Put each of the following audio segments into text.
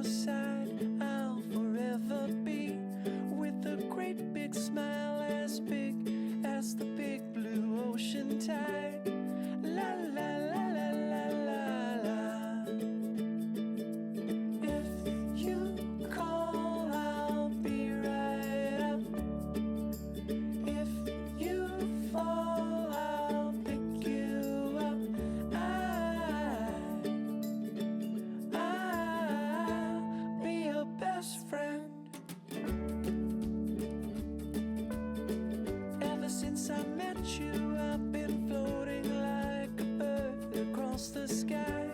your side I'll forever be, with a great big smile as big as the big blue ocean tide. La la la la la la la. If you call, I'll be right up. If you fall, I'll pick you up. I'll be your best friend. Ever since I met you, I've been floating like a bird across the sky.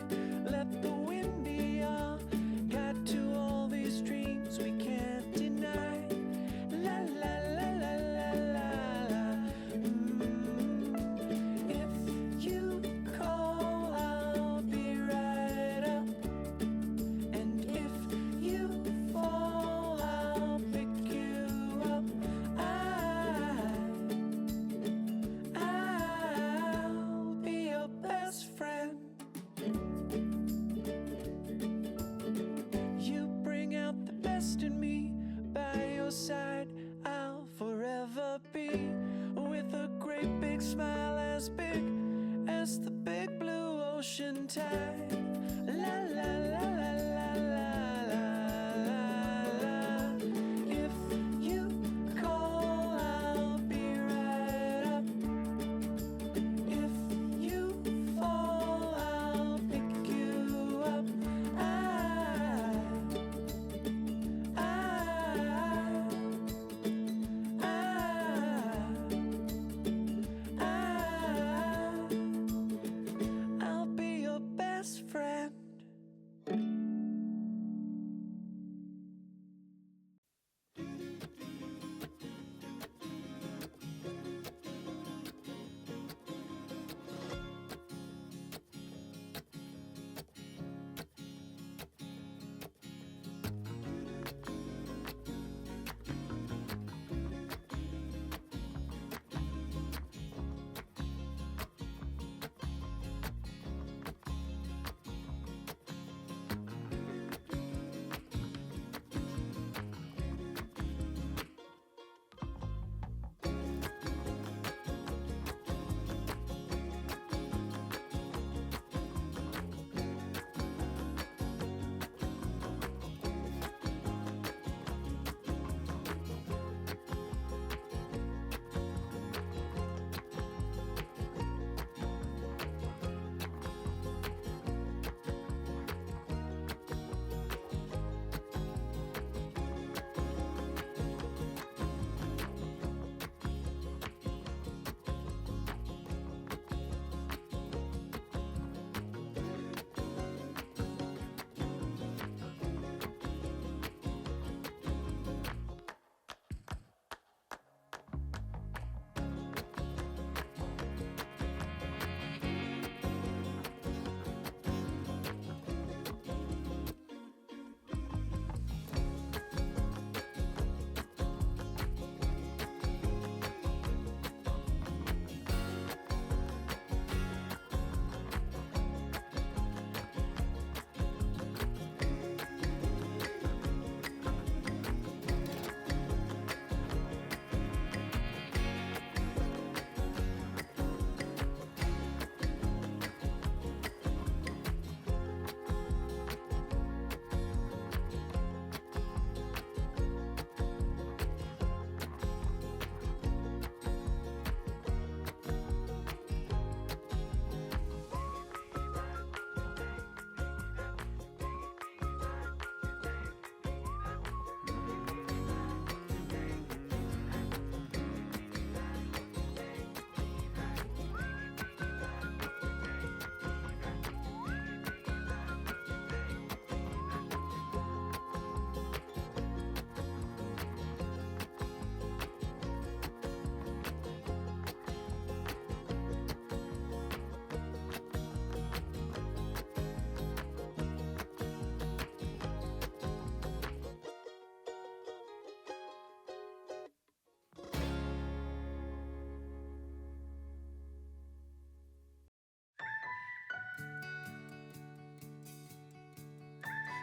Let the wind be our guide to all these dreams we can't deny. La la la la la la la. If you call, I'll be right up. And if you fall, I'll pick you up. I'll be your best friend. You bring out the best in me. By your side I'll forever be, with a great big smile as big as the big blue ocean tide. La la la la la la la la la. If you call, I'll be right up. If you fall, I'll pick you up. I'll be your best friend.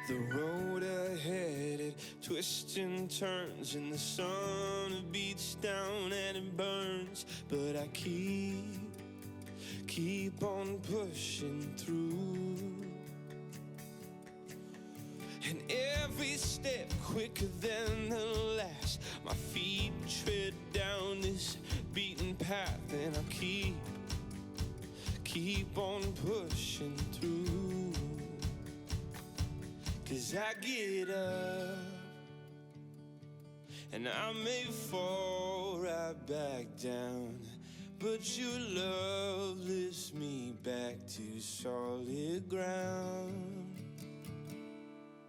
The road twists and turns, and the sun beats down and it burns, but I keep on pushing through. And every step quicker than the last, my feet tread down this beaten path, and I keep on pushing through. 'Cause I get up and I may fall right back down, but your love lifts me back to solid ground.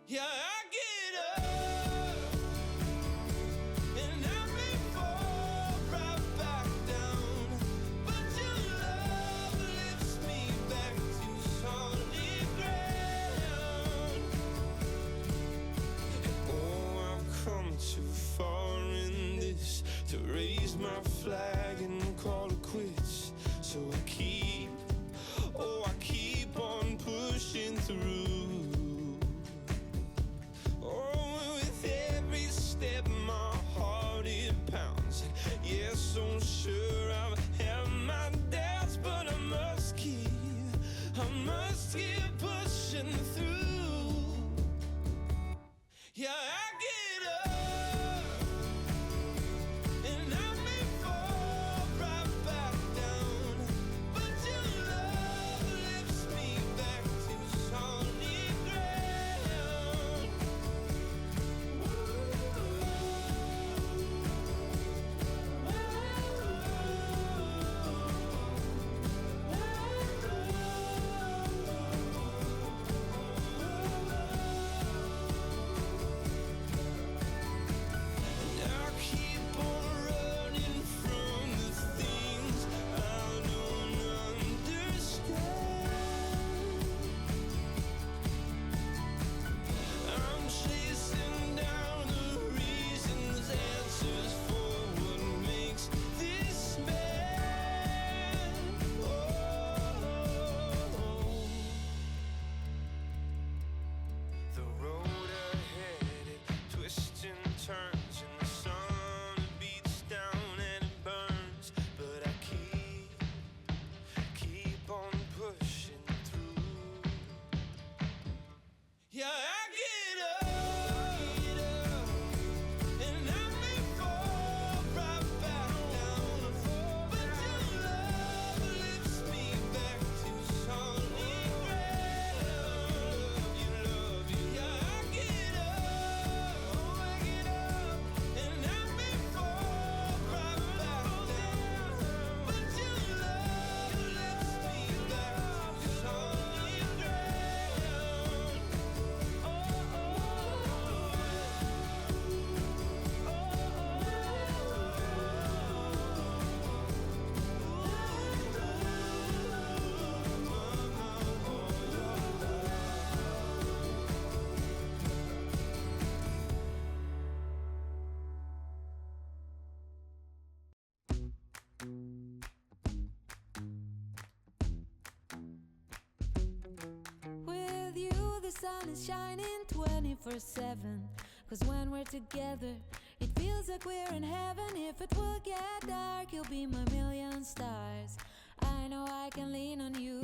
Yeah, I get up and I may fall right back down, but your love lifts me back to solid ground. And oh, I've come too far in this to raise my flag and call it quits. So I keep on pushing through. Oh, with every step my heart it pounds. Yes, so sure I've had my doubts, but I must keep pushing through. Yeah, I get up and I may fall right back down, but your love lifts me back to solid ground. I keep on running from the things I don't understand. I'm chasing down the reasons, answers for what makes this man. The road ahead, it twists and turns, and the sun beats down and it burns, but I keep on pushing through. Yeah, I get up and I may fall right back down, but your love lifts me back to solid ground. Love you. Yeah, I get up and I may fall right back down, but your love lifts me back to solid ground. With you, the sun is shining 24/7. 'Cause when we're together, it feels like we're in heaven. If it will get dark, you'll be my million stars. I know I can lean on you.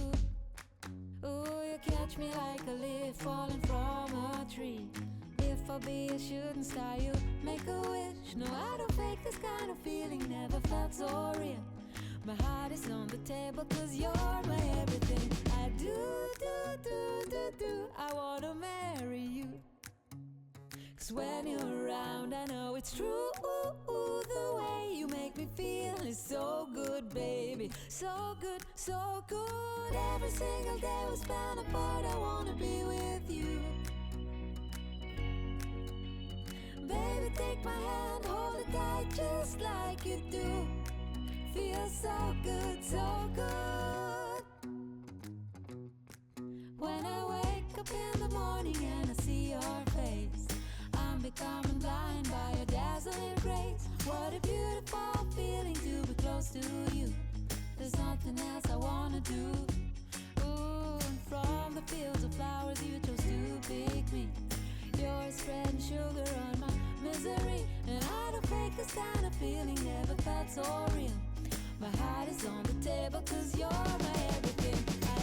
Ooh, you catch me like a leaf falling from a tree. If I'll be a shooting star, you make a wish. No, I don't fake this kind of feeling, never felt so real. My heart is on the table 'cause you're my everything. I do, I wanna marry you. 'Cause when you're around, I know it's true. The way you make me feel is so good, baby. So good, so good. Every single day we spend apart, I wanna be with you. Baby, take my hand, hold it tight just like you do. Feels so good, so good. When I wake up in the morning and I see your face, I'm becoming blind by your dazzling grace. What a beautiful feeling to be close to you. There's nothing else I wanna do. Ooh, and from the fields of flowers you chose to pick me. You're spreading sugar on my so real. My heart is on the table 'cause you're my everything. I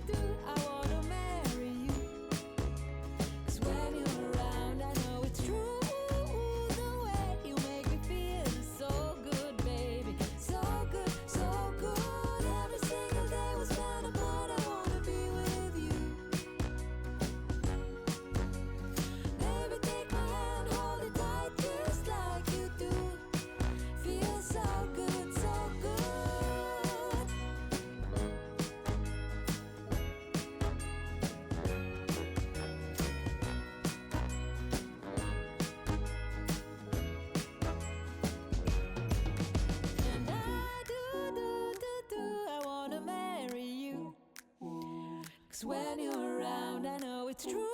do, I wanna marry you. 'Cause when you're around I know it's true. The way you make me feel is so good, baby. So good, so good. Every single day was spent apart. I wanna be with you. Baby, take my hand, hold it tight just like you do. Feel so good, so good. And I do, I wanna marry you. 'Cause when you're around I know it's true.